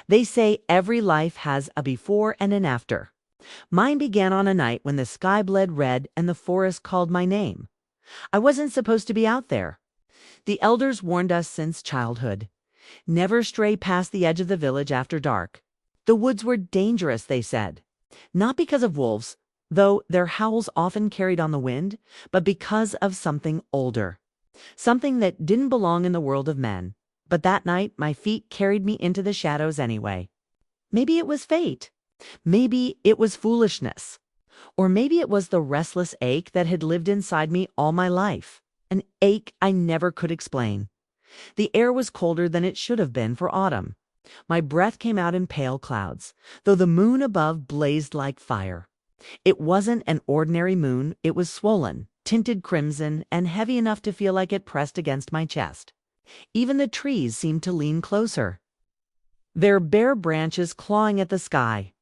They say every life has a before and an after. Mine began on a night when the sky bled red and the forest called my name. I wasn't supposed to be out there. The elders warned us since childhood. Never stray past the edge of the village after dark. The woods were dangerous, they said. Not because of wolves, though their howls often carried on the wind, but because of something older. Something that didn't belong in the world of men. But that night, my feet carried me into the shadows anyway. Maybe it was fate. Maybe it was foolishness. Or maybe it was the restless ache that had lived inside me all my life. An ache I never could explain. The air was colder than it should have been for autumn. My breath came out in pale clouds, though the moon above blazed like fire. It wasn't an ordinary moon, it was swollen, tinted crimson, and heavy enough to feel like it pressed against my chest. Even the trees seemed to lean closer, their bare branches clawing at the sky.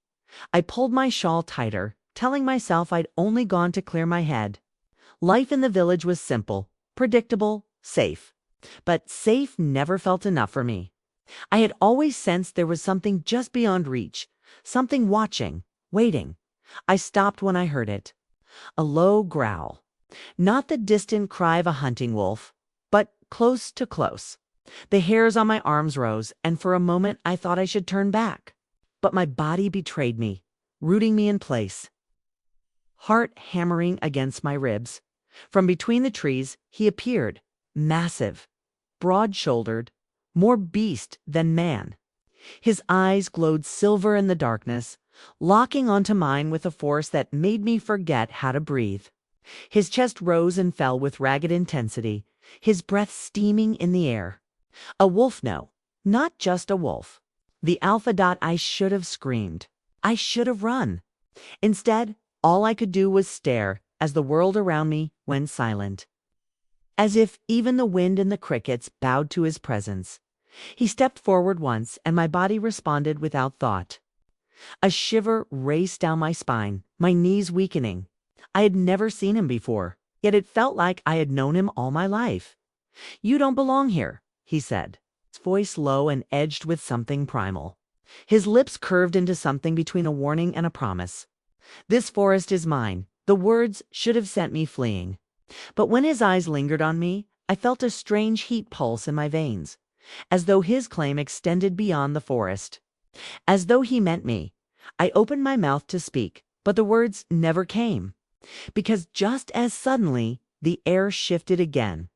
I pulled my shawl tighter, telling myself I'd only gone to clear my head. Life in the village was simple, predictable, safe. But safe never felt enough for me. I had always sensed there was something just beyond reach, something watching, waiting. I stopped when I heard it. A low growl. Not the distant cry of a hunting wolf, but close to close. The hairs on my arms rose, and for a moment I thought I should turn back. But my body betrayed me, rooting me in place. Heart hammering against my ribs. From between the trees, he appeared, massive, broad-shouldered, more beast than man. His eyes glowed silver in the darkness, locking onto mine with a force that made me forget how to breathe. His chest rose and fell with ragged intensity, his breath steaming in the air. A wolf, no, not just a wolf. The alpha. I should have screamed. I should have run. Instead, all I could do was stare as the world around me went silent. As if even the wind and the crickets bowed to his presence. He stepped forward once, and my body responded without thought. A shiver raced down my spine, my knees weakening. I had never seen him before, yet it felt like I had known him all my life. "You don't belong here," he said, his voice low and edged with something primal. His lips curved into something between a warning and a promise. "This forest is mine." The words should have sent me fleeing. But when his eyes lingered on me, I felt a strange heat pulse in my veins, as though his claim extended beyond the forest. As though he meant me. I opened my mouth to speak, but the words never came. Because just as suddenly, the air shifted again.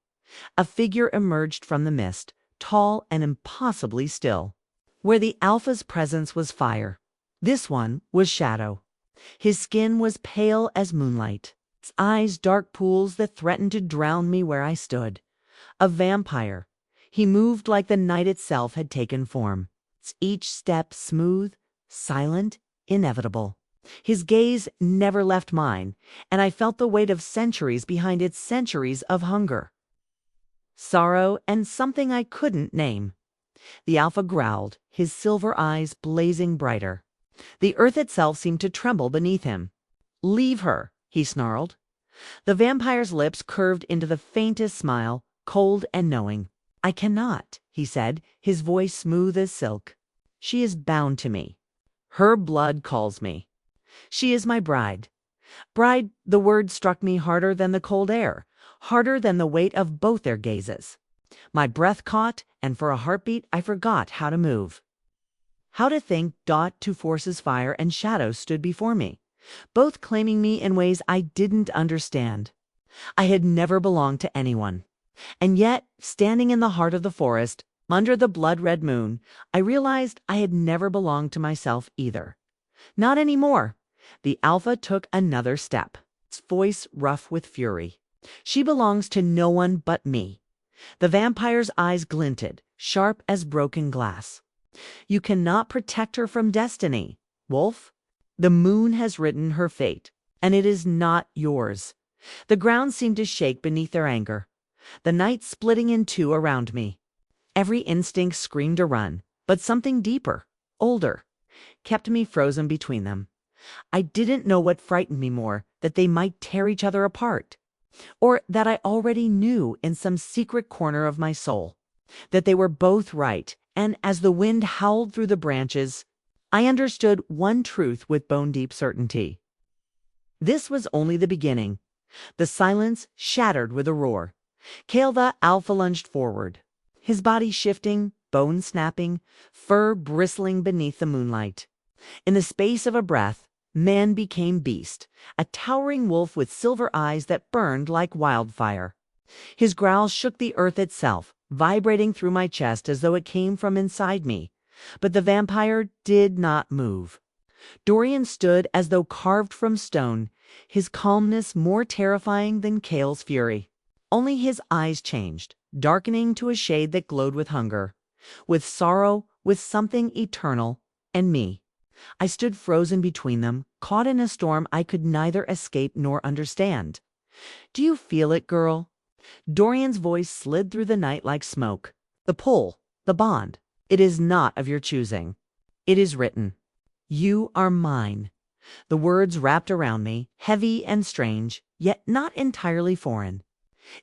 A figure emerged from the mist, tall and impossibly still. Where the alpha's presence was fire, this one was shadow. His skin was pale as moonlight, his eyes dark pools that threatened to drown me where I stood. A vampire. He moved like the night itself had taken form, each step smooth, silent, inevitable. His gaze never left mine, and I felt the weight of centuries behind its centuries of hunger, sorrow, and something I couldn't name. The alpha growled, his silver eyes blazing brighter. The earth itself seemed to tremble beneath him. "Leave her," he snarled. The vampire's lips curved into the faintest smile, cold and knowing. "I cannot," he said, his voice smooth as silk. "She is bound to me. Her blood calls me. She is my bride." Bride, the word struck me harder than the cold air, harder than the weight of both their gazes. My breath caught, and for a heartbeat I forgot how to move. How to think. Two forces, fire and shadow, stood before me, both claiming me in ways I didn't understand. I had never belonged to anyone. And yet, standing in the heart of the forest, under the blood-red moon, I realized I had never belonged to myself either. Not anymore. The alpha took another step, its voice rough with fury. "She belongs to no one but me." The vampire's eyes glinted, sharp as broken glass. "You cannot protect her from destiny, Wolf. The moon has written her fate, and it is not yours." The ground seemed to shake beneath their anger, the night splitting in two around me. Every instinct screamed to run, but something deeper, older, kept me frozen between them. I didn't know what frightened me more, that they might tear each other apart, or that I already knew in some secret corner of my soul that they were both right And as the wind howled through the branches, I understood one truth with bone-deep certainty. This was only the beginning. The silence shattered with a roar. Kale the alpha lunged forward, his body shifting, bone snapping, fur bristling beneath the moonlight. In the space of a breath, man became beast, a towering wolf with silver eyes that burned like wildfire. His growl shook the earth itself, vibrating through my chest as though it came from inside me. But the vampire did not move. Dorian stood as though carved from stone, his calmness more terrifying than Kale's fury. Only his eyes changed, darkening to a shade that glowed with hunger, with sorrow, with something eternal, and me. I stood frozen between them, caught in a storm I could neither escape nor understand. "Do you feel it, girl?" Dorian's voice slid through the night like smoke. "The pull, the bond, it is not of your choosing. It is written. You are mine." The words wrapped around me, heavy and strange, yet not entirely foreign.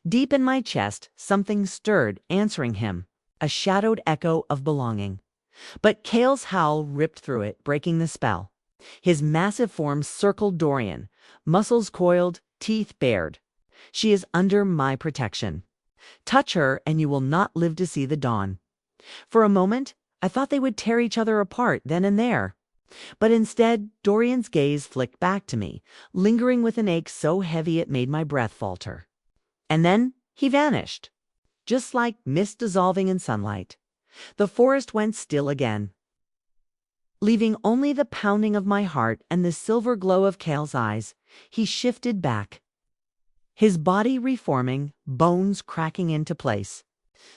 Deep in my chest, something stirred, answering him, a shadowed echo of belonging. But Kale's howl ripped through it, breaking the spell. His massive form circled Dorian, muscles coiled, teeth bared. "She is under my protection. Touch her, and you will not live to see the dawn." For a moment, I thought they would tear each other apart then and there. But instead, Dorian's gaze flicked back to me, lingering with an ache so heavy it made my breath falter. And then he vanished, just like mist dissolving in sunlight. The forest went still again, leaving only the pounding of my heart and the silver glow of Kale's eyes. He shifted back, his body reforming, bones cracking into place.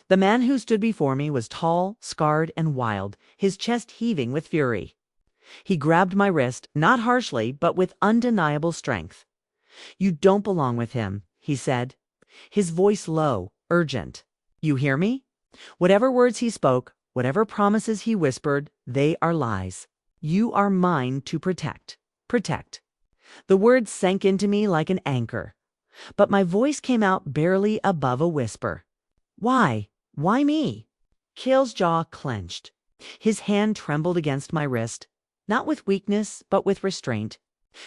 The man who stood before me was tall, scarred, and wild, his chest heaving with fury. He grabbed my wrist, not harshly, but with undeniable strength. "You don't belong with him," he said, his voice low, urgent. "You hear me? Whatever words he spoke, whatever promises he whispered, they are lies. You are mine to protect. Protect." The words sank into me like an anchor, but my voice came out barely above a whisper. "Why? Why me?" Kale's jaw clenched. His hand trembled against my wrist, not with weakness, but with restraint.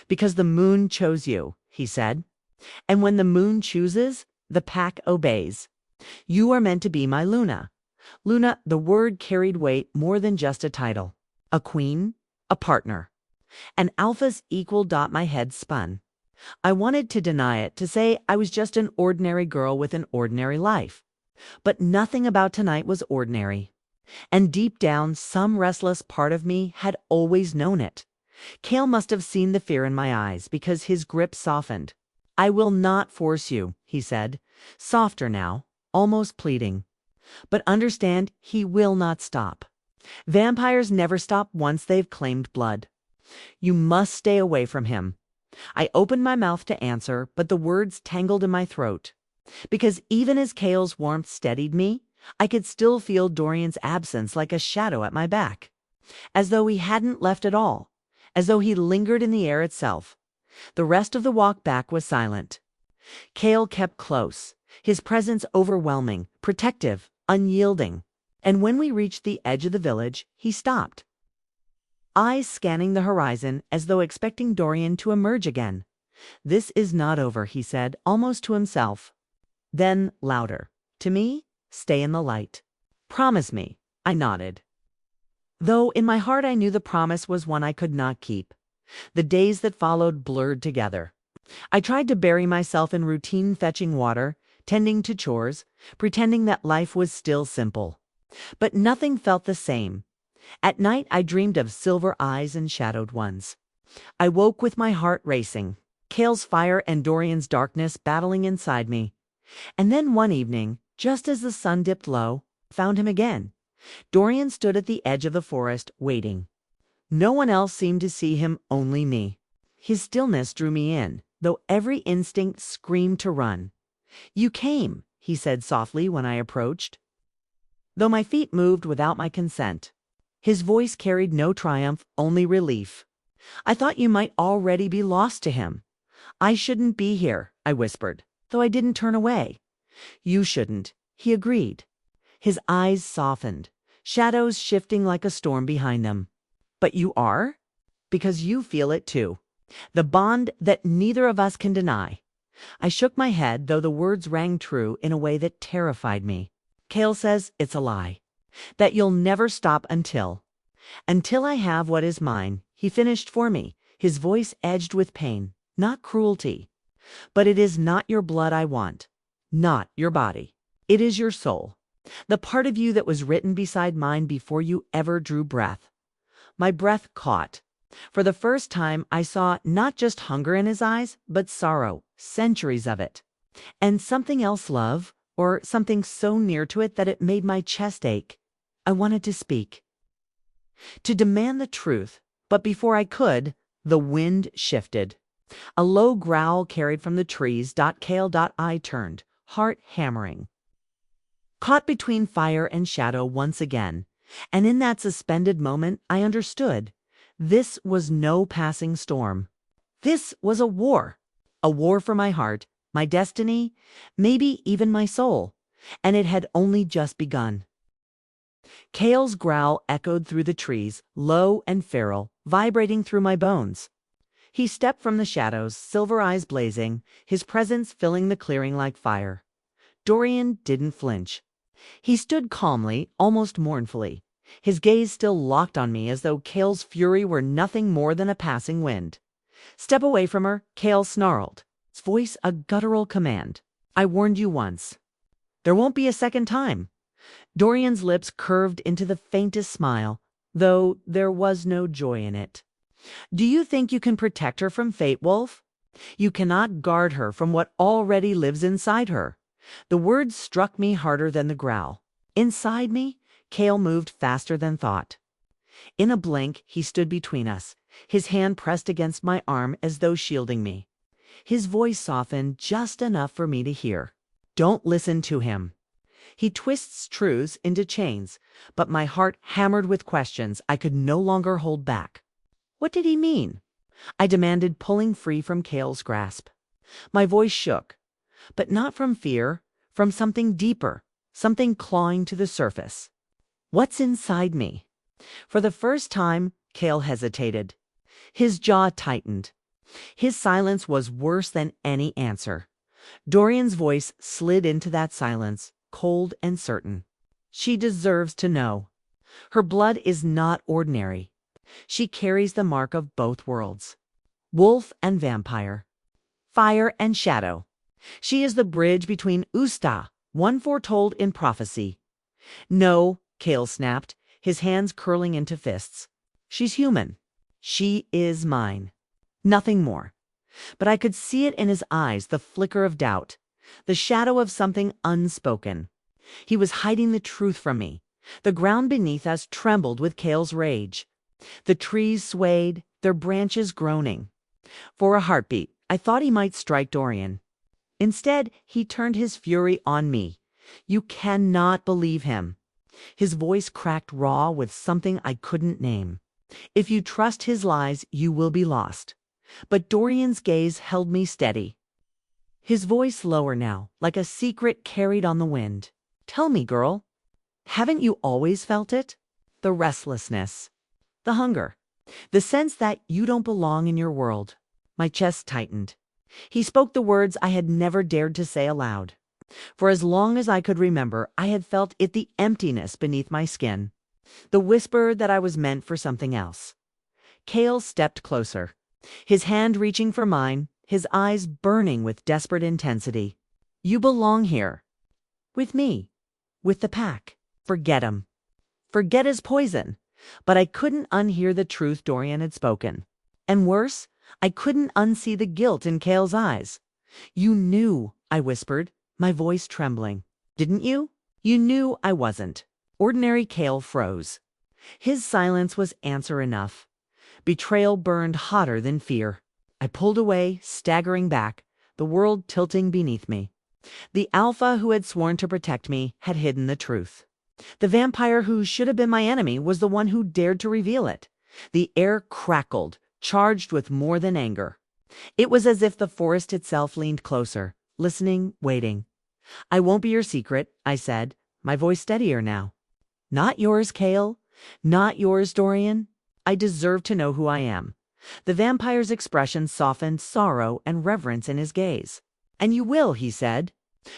"Because the moon chose you," he said. "And when the moon chooses, the pack obeys. You are meant to be my Luna." Luna, the word carried weight more than just a title. A queen, a partner. An alpha's equal. My head spun. I wanted to deny it, to say I was just an ordinary girl with an ordinary life. But nothing about tonight was ordinary. And deep down, some restless part of me had always known it. Kale must have seen the fear in my eyes, because his grip softened. "I will not force you," he said, softer now, almost pleading. "But understand, he will not stop. Vampires never stop once they've claimed blood. You must stay away from him." I opened my mouth to answer, but the words tangled in my throat. Because even as Kale's warmth steadied me, I could still feel Dorian's absence like a shadow at my back. As though he hadn't left at all. As though he lingered in the air itself. The rest of the walk back was silent. Kale kept close, his presence overwhelming, protective, unyielding. And when we reached the edge of the village, he stopped, eyes scanning the horizon as though expecting Dorian to emerge again. "This is not over," he said, almost to himself. Then, louder, to me, "Stay in the light. Promise me." I nodded, though in my heart I knew the promise was one I could not keep. The days that followed blurred together. I tried to bury myself in routine, fetching water, tending to chores, pretending that life was still simple. But nothing felt the same. At night I dreamed of silver eyes and shadowed ones. I woke with my heart racing, Kale's fire and Dorian's darkness battling inside me. And then one evening, just as the sun dipped low, found him again. Dorian stood at the edge of the forest, waiting. No one else seemed to see him, only me. His stillness drew me in, though every instinct screamed to run. "You came," he said softly when I approached, though my feet moved without my consent. His voice carried no triumph, only relief. "I thought you might already be lost to him." "I shouldn't be here," I whispered, though I didn't turn away. "You shouldn't," he agreed. His eyes softened, shadows shifting like a storm behind them. But you are? Because you feel it too. The bond that neither of us can deny. I shook my head, though the words rang true in a way that terrified me. Cale says it's a lie. That you'll never stop until I have what is mine, he finished for me, his voice edged with pain, not cruelty. But it is not your blood I want, not your body. It is your soul, the part of you that was written beside mine before you ever drew breath. My breath caught. For the first time, I saw not just hunger in his eyes, but sorrow, centuries of it. And something else, love, or something so near to it that it made my chest ache. I wanted to speak, to demand the truth, but before I could, the wind shifted. A low growl carried from the trees. Cale. I turned, heart hammering. Caught between fire and shadow once again, and in that suspended moment I understood. This was no passing storm. This was a war for my heart, my destiny, maybe even my soul, and it had only just begun. Cale's growl echoed through the trees, low and feral, vibrating through my bones. He stepped from the shadows, silver eyes blazing, his presence filling the clearing like fire. Dorian didn't flinch. He stood calmly, almost mournfully, his gaze still locked on me as though Cale's fury were nothing more than a passing wind. Step away from her, Cale snarled, his voice a guttural command. I warned you once. There won't be a second time. Dorian's lips curved into the faintest smile, though there was no joy in it. Do you think you can protect her from fate, Wolf? You cannot guard her from what already lives inside her. The words struck me harder than the growl. Inside me, Cale moved faster than thought. In a blink, he stood between us, his hand pressed against my arm as though shielding me. His voice softened just enough for me to hear. Don't listen to him. He twists truths into chains, but my heart hammered with questions I could no longer hold back. What did he mean? I demanded, pulling free from Cale's grasp. My voice shook, but not from fear, from something deeper, something clawing to the surface. What's inside me? For the first time, Cale hesitated. His jaw tightened. His silence was worse than any answer. Dorian's voice slid into that silence, cold and certain. She deserves to know. Her blood is not ordinary. She carries the mark of both worlds. Wolf and vampire. Fire and shadow. She is the bridge between Usta, one foretold in prophecy. No, Cale snapped, his hands curling into fists. She's human. She is mine. Nothing more. But I could see it in his eyes, the flicker of doubt, the shadow of something unspoken. He was hiding the truth from me. The ground beneath us trembled with Cale's rage. The trees swayed, their branches groaning. For a heartbeat, I thought he might strike Dorian. Instead, he turned his fury on me. You cannot believe him. His voice cracked raw with something I couldn't name. If you trust his lies, you will be lost. But Dorian's gaze held me steady. His voice lower now, like a secret carried on the wind. Tell me, girl, haven't you always felt it? The restlessness, the hunger, the sense that you don't belong in your world. My chest tightened. He spoke the words I had never dared to say aloud. For as long as I could remember, I had felt it, the emptiness beneath my skin, the whisper that I was meant for something else. Cale stepped closer, his hand reaching for mine, his eyes burning with desperate intensity. You belong here. With me. With the pack. Forget him. Forget his poison. But I couldn't unhear the truth Dorian had spoken. And worse, I couldn't unsee the guilt in Cale's eyes. You knew, I whispered, my voice trembling. Didn't you? You knew I wasn't. Ordinary. Cale froze. His silence was answer enough. Betrayal burned hotter than fear. I pulled away, staggering back, the world tilting beneath me. The alpha who had sworn to protect me had hidden the truth. The vampire who should have been my enemy was the one who dared to reveal it. The air crackled, charged with more than anger. It was as if the forest itself leaned closer, listening, waiting. I won't be your secret, I said, my voice steadier now. Not yours, Kale. Not yours, Dorian. I deserve to know who I am. The vampire's expression softened sorrow and reverence in his gaze. And you will, he said.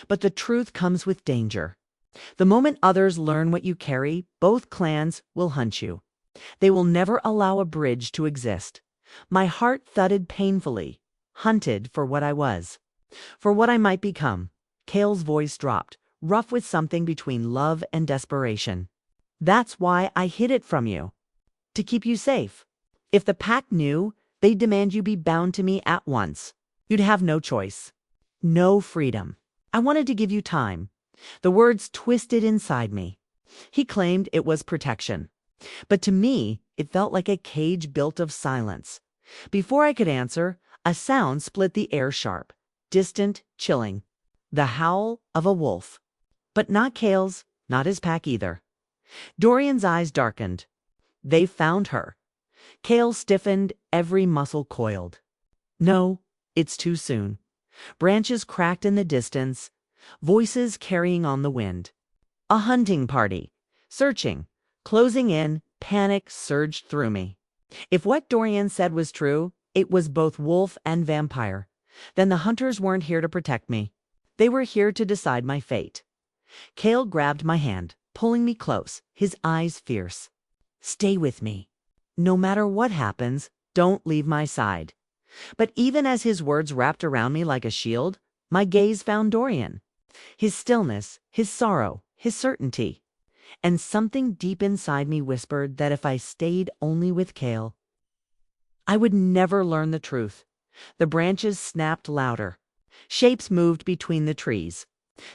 But the truth comes with danger. The moment others learn what you carry, both clans will hunt you. They will never allow a bridge to exist. My heart thudded painfully, hunted for what I was, for what I might become. Kale's voice dropped, rough with something between love and desperation. That's why I hid it from you. To keep you safe. If the pack knew, they'd demand you be bound to me at once. You'd have no choice. No freedom. I wanted to give you time. The words twisted inside me. He claimed it was protection. But to me, it felt like a cage built of silence. Before I could answer, a sound split the air sharp, distant, chilling. The howl of a wolf. But not Kale's, not his pack either. Dorian's eyes darkened. They found her. Kale stiffened, every muscle coiled. No, it's too soon. Branches cracked in the distance, voices carrying on the wind. A hunting party. Searching. Closing in, panic surged through me. If what Dorian said was true, it was both wolf and vampire. Then the hunters weren't here to protect me. They were here to decide my fate. Kale grabbed my hand, pulling me close, his eyes fierce. Stay with me. No matter what happens, don't leave my side. But even as his words wrapped around me like a shield, my gaze found Dorian. His stillness, his sorrow, his certainty. And something deep inside me whispered that if I stayed only with Kale, I would never learn the truth. The branches snapped louder. Shapes moved between the trees.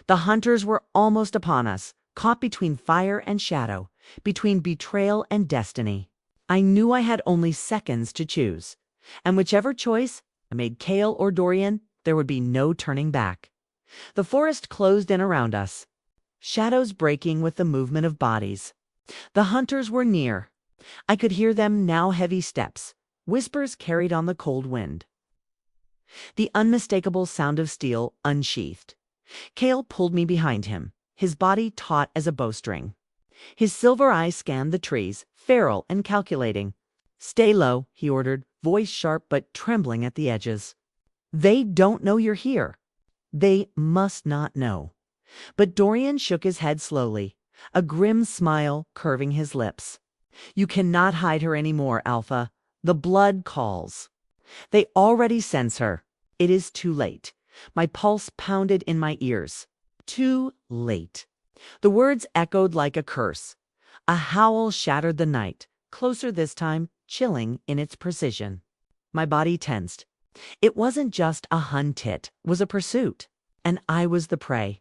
The hunters were almost upon us, caught between fire and shadow, between betrayal and destiny. I knew I had only seconds to choose, and whichever choice I made, Kale or Dorian, there would be no turning back. The forest closed in around us, shadows breaking with the movement of bodies. The hunters were near. I could hear them now, heavy steps, whispers carried on the cold wind. The unmistakable sound of steel unsheathed. Kale pulled me behind him, his body taut as a bowstring. His silver eyes scanned the trees, feral and calculating. Stay low, he ordered, voice sharp but trembling at the edges. They don't know you're here. They must not know. But Dorian shook his head slowly, a grim smile curving his lips. You cannot hide her anymore, Alpha. The blood calls. They already sense her. It is too late. My pulse pounded in my ears. Too late. The words echoed like a curse. A howl shattered the night, closer this time, chilling in its precision. My body tensed. It wasn't just a hunt, it was a pursuit, and I was the prey.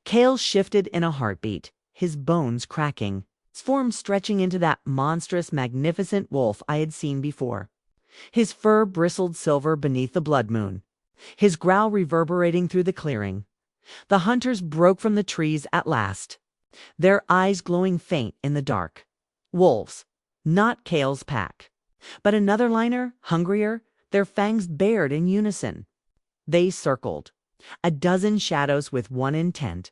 Kale shifted in a heartbeat, his bones cracking, his form stretching into that monstrous, magnificent wolf I had seen before. His fur bristled silver beneath the blood moon, his growl reverberating through the clearing. The hunters broke from the trees at last, their eyes glowing faint in the dark. Wolves, not Kale's pack, but another liner, hungrier, their fangs bared in unison. They circled, a dozen shadows with one intent,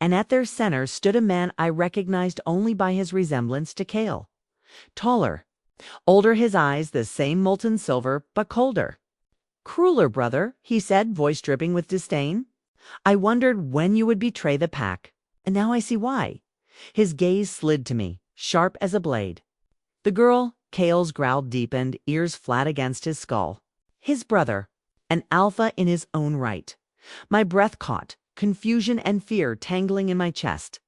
and at their center stood a man I recognized only by his resemblance to Kale. Taller, older, his eyes the same molten silver, but colder. Crueler, brother, he said, voice dripping with disdain. I wondered when you would betray the pack, and now I see why. His gaze slid to me, sharp as a blade. The girl, Kale's growl deepened, ears flat against his skull. His brother, an alpha in his own right. My breath caught, confusion and fear tangling in my chest.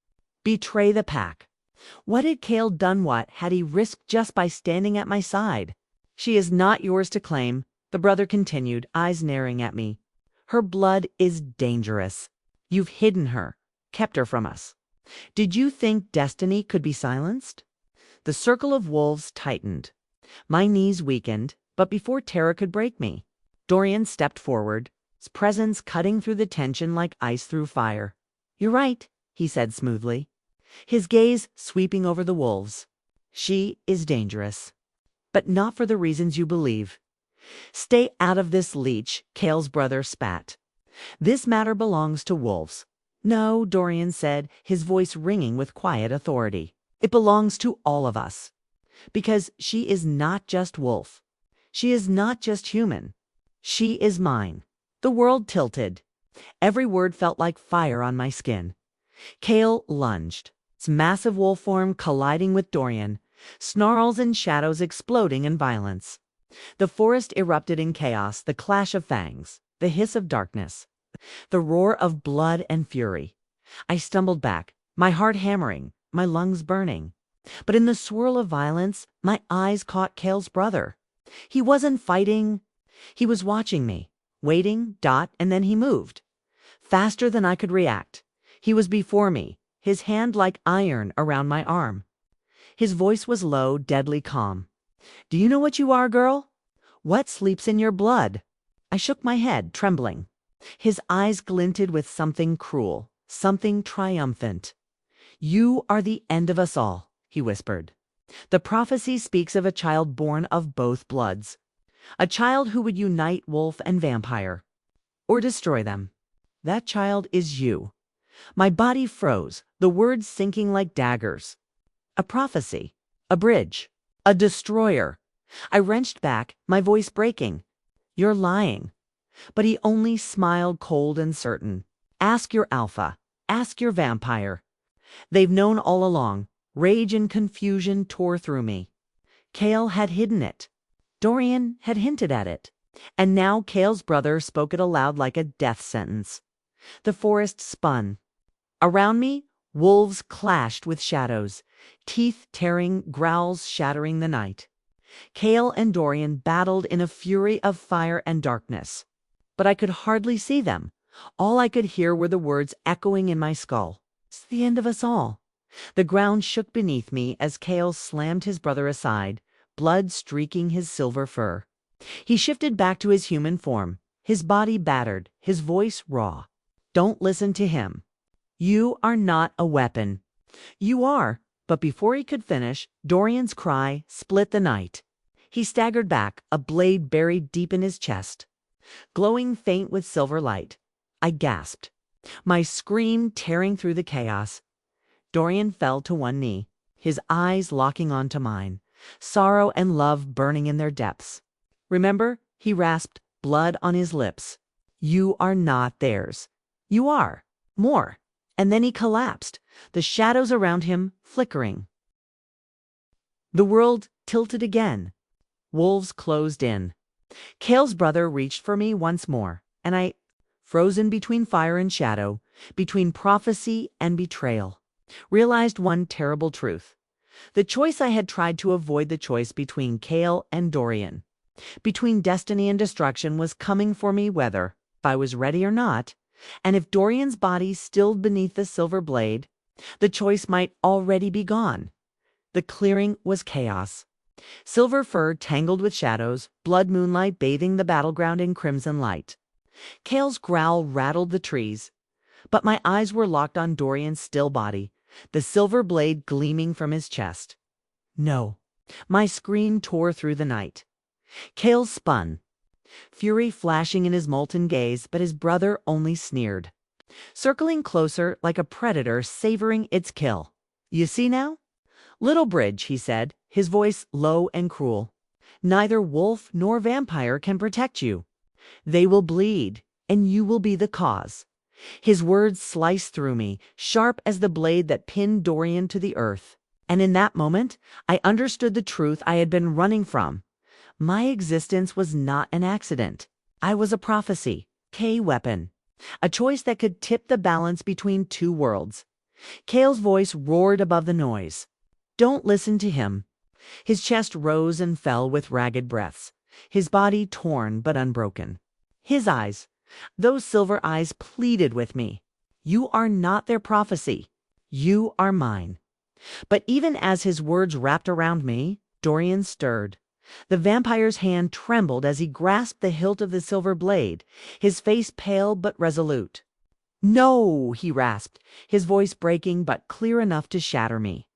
Betray the pack. What had Kale done? What had he risked just by standing at my side? She is not yours to claim, the brother continued, eyes narrowing at me. Her blood is dangerous. You've hidden her, kept her from us. Did you think destiny could be silenced? The circle of wolves tightened. My knees weakened, but before terror could break me, Dorian stepped forward, his presence cutting through the tension like ice through fire. You're right, he said smoothly, his gaze sweeping over the wolves. She is dangerous, but not for the reasons you believe. Stay out of this, leech, Kale's brother spat. This matter belongs to wolves. No, Dorian said, his voice ringing with quiet authority. It belongs to all of us. Because she is not just wolf. She is not just human. She is mine. The world tilted. Every word felt like fire on my skin. Kale lunged, its massive wolf form colliding with Dorian, snarls and shadows exploding in violence. The forest erupted in chaos, the clash of fangs, the hiss of darkness, the roar of blood and fury. I stumbled back, my heart hammering, my lungs burning. But in the swirl of violence, my eyes caught Kale's brother. He wasn't fighting. He was watching me, waiting, and then he moved. Faster than I could react. He was before me, his hand like iron around my arm. His voice was low, deadly calm. "Do you know what you are, girl? What sleeps in your blood?" I shook my head, trembling. His eyes glinted with something cruel, something triumphant. "You are the end of us all," he whispered. "The prophecy speaks of a child born of both bloods. A child who would unite wolf and vampire. Or destroy them. That child is you." My body froze, the words sinking like daggers. A prophecy. A bridge. A destroyer. I wrenched back, my voice breaking. "You're lying." But he only smiled cold and certain. "Ask your alpha. Ask your vampire. They've known all along." Rage and confusion tore through me. Kale had hidden it. Dorian had hinted at it. And now Kale's brother spoke it aloud like a death sentence. The forest spun. Around me, wolves clashed with shadows, teeth tearing, growls shattering the night. Kale and Dorian battled in a fury of fire and darkness. But I could hardly see them. All I could hear were the words echoing in my skull. "It's the end of us all." The ground shook beneath me as Kale slammed his brother aside, blood streaking his silver fur. He shifted back to his human form, his body battered, his voice raw. "Don't listen to him. You are not a weapon." "You are." But before he could finish, Dorian's cry split the night. He staggered back, a blade buried deep in his chest, glowing faint with silver light. I gasped, my scream tearing through the chaos. Dorian fell to one knee, his eyes locking onto mine, sorrow and love burning in their depths. "Remember," he rasped, blood on his lips. "You are not theirs. You are. More." And then he collapsed, the shadows around him flickering. The world tilted again. Wolves closed in. Kale's brother reached for me once more, and I, frozen between fire and shadow, between prophecy and betrayal, realized one terrible truth. The choice I had tried to avoid, the choice between Kale and Dorian, between destiny and destruction, was coming for me whether I was ready or not. And if Dorian's body stilled beneath the silver blade, the choice might already be gone. The clearing was chaos. Silver fur tangled with shadows, blood moonlight bathing the battleground in crimson light. Kale's growl rattled the trees, but my eyes were locked on Dorian's still body, the silver blade gleaming from his chest. No. My scream tore through the night. Kale spun, fury flashing in his molten gaze, but his brother only sneered, circling closer like a predator savoring its kill. "You see now? Little bridge," he said, his voice low and cruel. "Neither wolf nor vampire can protect you. They will bleed, and you will be the cause." His words sliced through me, sharp as the blade that pinned Dorian to the earth. And in that moment, I understood the truth I had been running from. My existence was not an accident. I was a prophecy, K-weapon, a choice that could tip the balance between two worlds. Kale's voice roared above the noise. "Don't listen to him." His chest rose and fell with ragged breaths, his body torn but unbroken. His eyes, those silver eyes, pleaded with me. "You are not their prophecy. You are mine." But even as his words wrapped around me, Dorian stirred. The vampire's hand trembled as he grasped the hilt of the silver blade, his face pale but resolute. "No," he rasped, his voice breaking but clear enough to shatter me.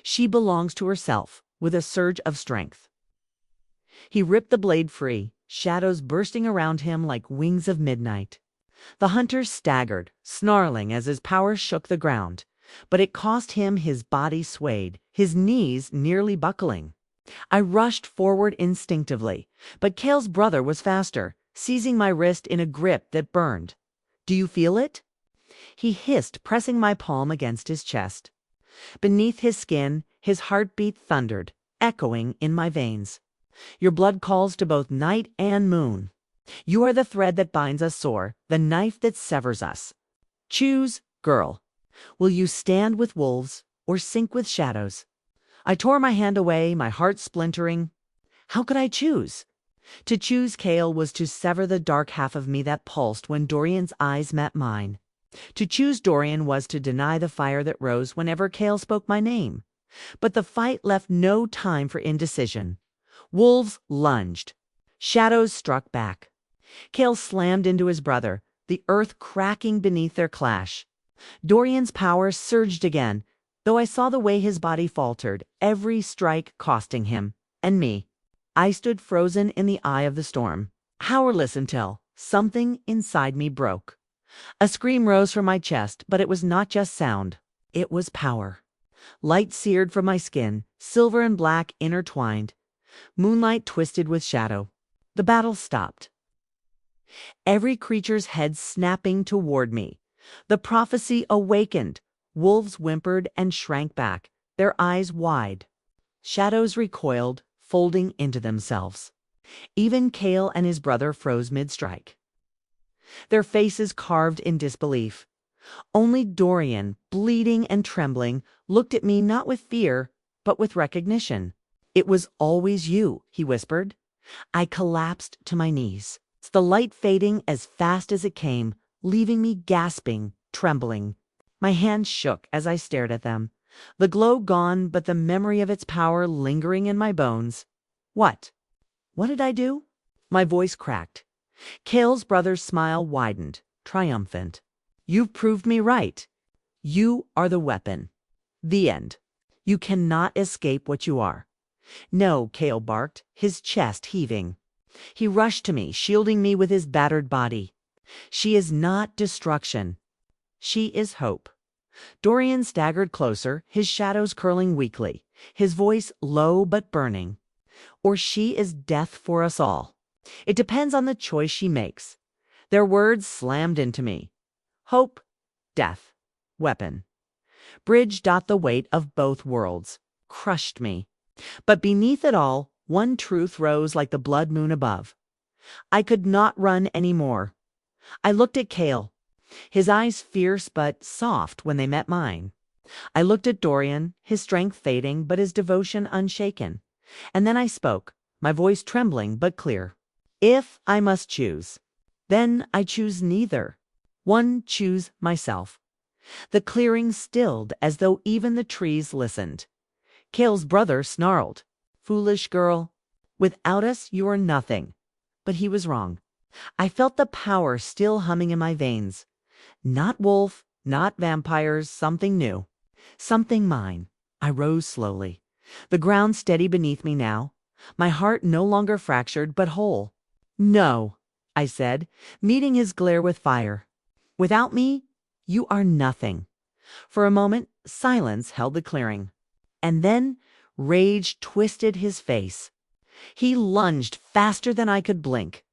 "She belongs to herself," with a surge of strength. He ripped the blade free, shadows bursting around him like wings of midnight. The hunter staggered, snarling as his power shook the ground, But it cost him. His body swayed, his knees nearly buckling. I rushed forward instinctively, but Kale's brother was faster, seizing my wrist in a grip that burned. "Do you feel it?" he hissed, pressing my palm against his chest. Beneath his skin, his heartbeat thundered, echoing in my veins. "Your blood calls to both night and moon. You are the thread that binds us sore, the knife that severs us. Choose, girl. Will you stand with wolves or sink with shadows?" I tore my hand away, my heart splintering. How could I choose? To choose Kale was to sever the dark half of me that pulsed when Dorian's eyes met mine. To choose Dorian was to deny the fire that rose whenever Kale spoke my name. But the fight left no time for indecision. Wolves lunged. Shadows struck back. Kale slammed into his brother, the earth cracking beneath their clash. Dorian's power surged again, though I saw the way his body faltered, every strike costing him, and me. I stood frozen in the eye of the storm, powerless until something inside me broke. A scream rose from my chest, but it was not just sound. It was power. Light seared from my skin, silver and black intertwined. Moonlight twisted with shadow. The battle stopped. Every creature's head snapping toward me. The prophecy awakened. Wolves whimpered and shrank back, their eyes wide. Shadows recoiled, folding into themselves. Even Kale and his brother froze mid-strike, their faces carved in disbelief. Only Dorian, bleeding and trembling, looked at me not with fear, but with recognition. "It was always you," he whispered. I collapsed to my knees, the light fading as fast as it came, leaving me gasping, trembling. My hands shook as I stared at them, the glow gone, but the memory of its power lingering in my bones. What did I do? My voice cracked. Kale's brother's smile widened, triumphant. "You've proved me right. You are the weapon. The end. You cannot escape what you are." "No," Kale barked, his chest heaving. He rushed to me, shielding me with his battered body. "She is not destruction. She is hope." Dorian staggered closer, his shadows curling weakly, his voice low but burning. "Or she is death for us all. It depends on the choice she makes." Their words slammed into me. Hope, death, weapon. Bridged the weight of both worlds, crushed me. But beneath it all, one truth rose like the blood moon above. I could not run any more. I looked at Kale, his eyes fierce but soft when they met mine. I looked at Dorian, his strength fading but his devotion unshaken. And then I spoke, my voice trembling but clear. "If I must choose, then I choose neither. One, choose myself." The clearing stilled as though even the trees listened. Kale's brother snarled, "Foolish girl, without us you are nothing." But he was wrong. I felt the power still humming in my veins. Not wolf, not vampires, something new. Something mine. I rose slowly, the ground steady beneath me now, my heart no longer fractured but whole. "No," I said, meeting his glare with fire. "Without me, you are nothing." For a moment, silence held the clearing. And then rage twisted his face. He lunged faster than I could blink.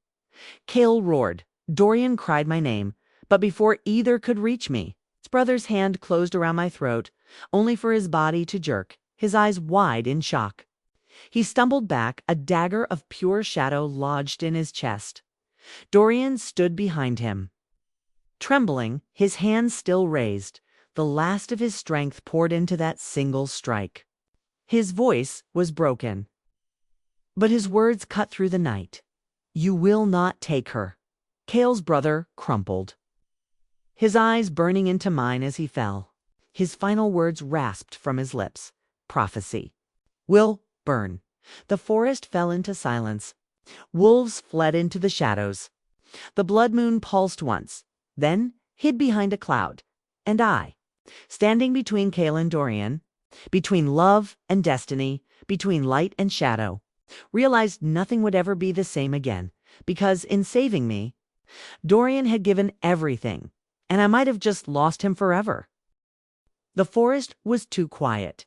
Kale roared. Dorian cried my name, but before either could reach me, his brother's hand closed around my throat, only for his body to jerk, his eyes wide in shock. He stumbled back, a dagger of pure shadow lodged in his chest. Dorian stood behind him, trembling, his hands still raised. The last of his strength poured into that single strike. His voice was broken, but his words cut through the night. "You will not take her." Kale's brother crumpled, his eyes burning into mine as he fell. His final words rasped from his lips. Prophecy. Will burn. The forest fell into silence. Wolves fled into the shadows. The blood moon pulsed once, then hid behind a cloud. And I, standing between Kale and Dorian, between love and destiny, between light and shadow, realized nothing would ever be the same again, because in saving me, Dorian had given everything, and I might have just lost him forever. The forest was too quiet.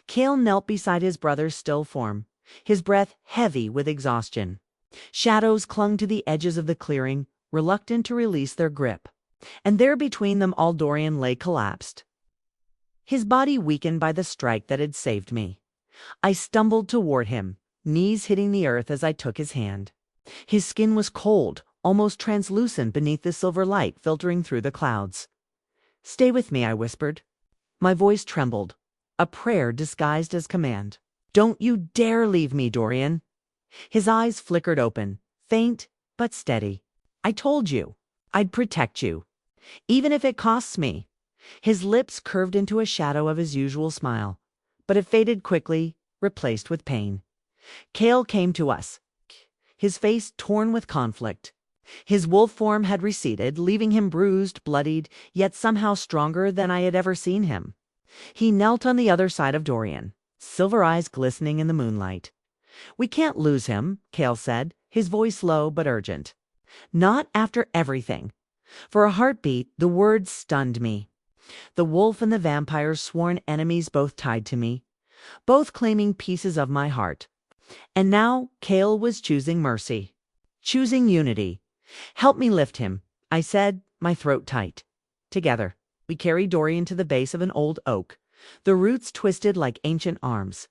Cale knelt beside his brother's still form, his breath heavy with exhaustion. Shadows clung to the edges of the clearing, reluctant to release their grip. And there between them all Dorian lay collapsed, his body weakened by the strike that had saved me. I stumbled toward him, knees hitting the earth as I took his hand. His skin was cold, almost translucent beneath the silver light filtering through the clouds. "Stay with me," I whispered. My voice trembled, a prayer disguised as command. "Don't you dare leave me, Dorian." His eyes flickered open, faint but steady. "I told you, I'd protect you, even if it costs me." His lips curved into a shadow of his usual smile, but it faded quickly, replaced with pain. Cale came to us, his face torn with conflict. His wolf form had receded, leaving him bruised, bloodied, yet somehow stronger than I had ever seen him. He knelt on the other side of Dorian, silver eyes glistening in the moonlight. "We can't lose him," Cale said, his voice low but urgent. "Not after everything." For a heartbeat, the words stunned me. The wolf and the vampire's sworn enemies both tied to me, both claiming pieces of my heart. And now Cale was choosing mercy, choosing unity. "Help me lift him," I said, my throat tight. Together, we carried Dorian to the base of an old oak, the roots twisted like ancient arms.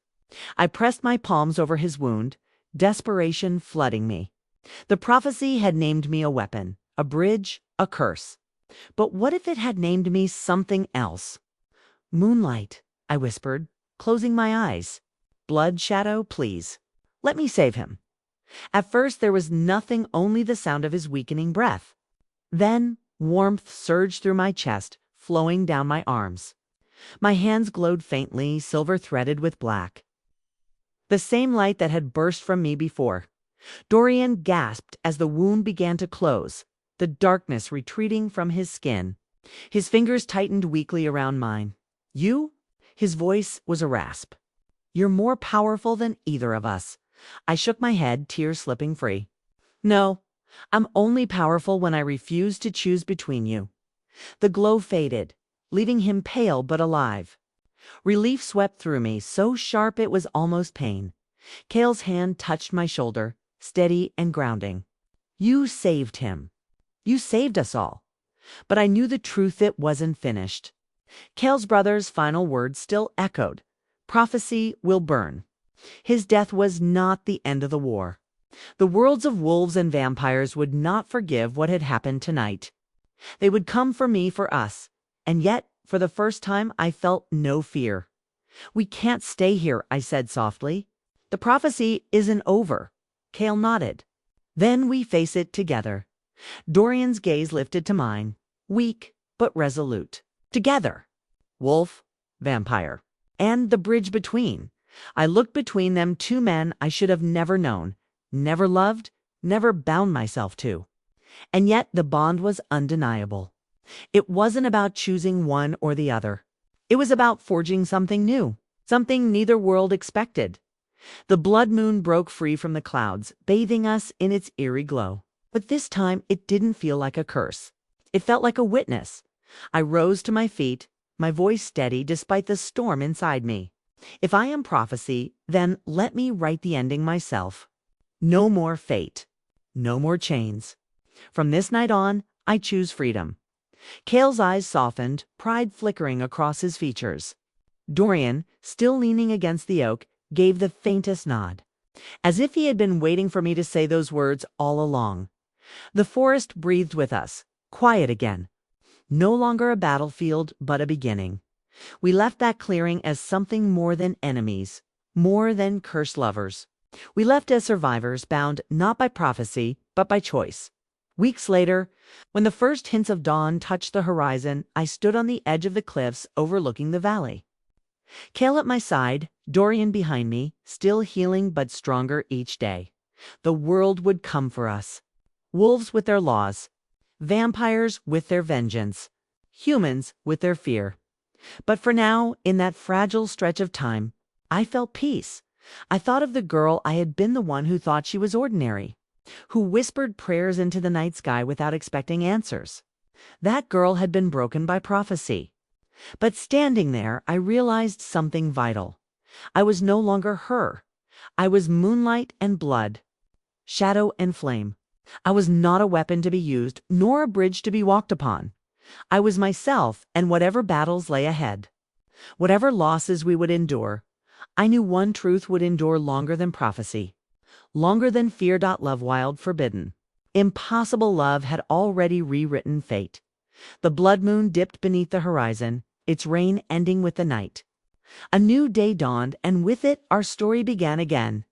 I pressed my palms over his wound, desperation flooding me. The prophecy had named me a weapon, a bridge, a curse. But what if it had named me something else? "Moonlight," I whispered, closing my eyes. "Blood shadow, please. Let me save him." At first there was nothing, only the sound of his weakening breath. Then warmth surged through my chest, flowing down my arms. My hands glowed faintly, silver threaded with black. The same light that had burst from me before. Dorian gasped as the wound began to close, the darkness retreating from his skin. His fingers tightened weakly around mine. "You?" His voice was a rasp. "You're more powerful than either of us." I shook my head, tears slipping free. "No, I'm only powerful when I refuse to choose between you." The glow faded, leaving him pale but alive. Relief swept through me, so sharp it was almost pain. Cale's hand touched my shoulder, steady and grounding. "You saved him. You saved us all." But I knew the truth, it wasn't finished. Cale's brother's final words still echoed. Prophecy will burn. His death was not the end of the war. The worlds of wolves and vampires would not forgive what had happened tonight. They would come for me, for us. And yet, for the first time, I felt no fear. "We can't stay here," I said softly. "The prophecy isn't over." Cale nodded. "Then we face it together." Dorian's gaze lifted to mine, weak but resolute. Together. Wolf, vampire, and the bridge between. I looked between them, two men I should have never known, never loved, never bound myself to. And yet the bond was undeniable. It wasn't about choosing one or the other. It was about forging something new, something neither world expected. The blood moon broke free from the clouds, bathing us in its eerie glow. But this time it didn't feel like a curse. It felt like a witness. I rose to my feet, my voice steady despite the storm inside me. If I am prophecy, then let me write the ending myself. No more fate. No more chains. From this night on, I choose freedom. Cale's eyes softened, pride flickering across his features. Dorian, still leaning against the oak, gave the faintest nod, as if he had been waiting for me to say those words all along. The forest breathed with us, quiet again. No longer a battlefield, but a beginning. We left that clearing as something more than enemies, more than cursed lovers. We left as survivors, bound not by prophecy, but by choice. Weeks later, when the first hints of dawn touched the horizon, I stood on the edge of the cliffs overlooking the valley. Cale at my side, Dorian behind me, still healing but stronger each day. The world would come for us. Wolves with their laws, vampires with their vengeance, humans with their fear. But for now, in that fragile stretch of time, I felt peace. I thought of the girl I had been, the one who thought she was ordinary, who whispered prayers into the night sky without expecting answers. That girl had been broken by prophecy. But standing there, I realized something vital. I was no longer her. I was moonlight and blood, shadow and flame. I was not a weapon to be used, nor a bridge to be walked upon. I was myself, and whatever battles lay ahead, whatever losses we would endure, I knew one truth would endure longer than prophecy, longer than fear. Love wild forbidden. Impossible love had already rewritten fate. The blood moon dipped beneath the horizon, its reign ending with the night. A new day dawned, and with it our story began again.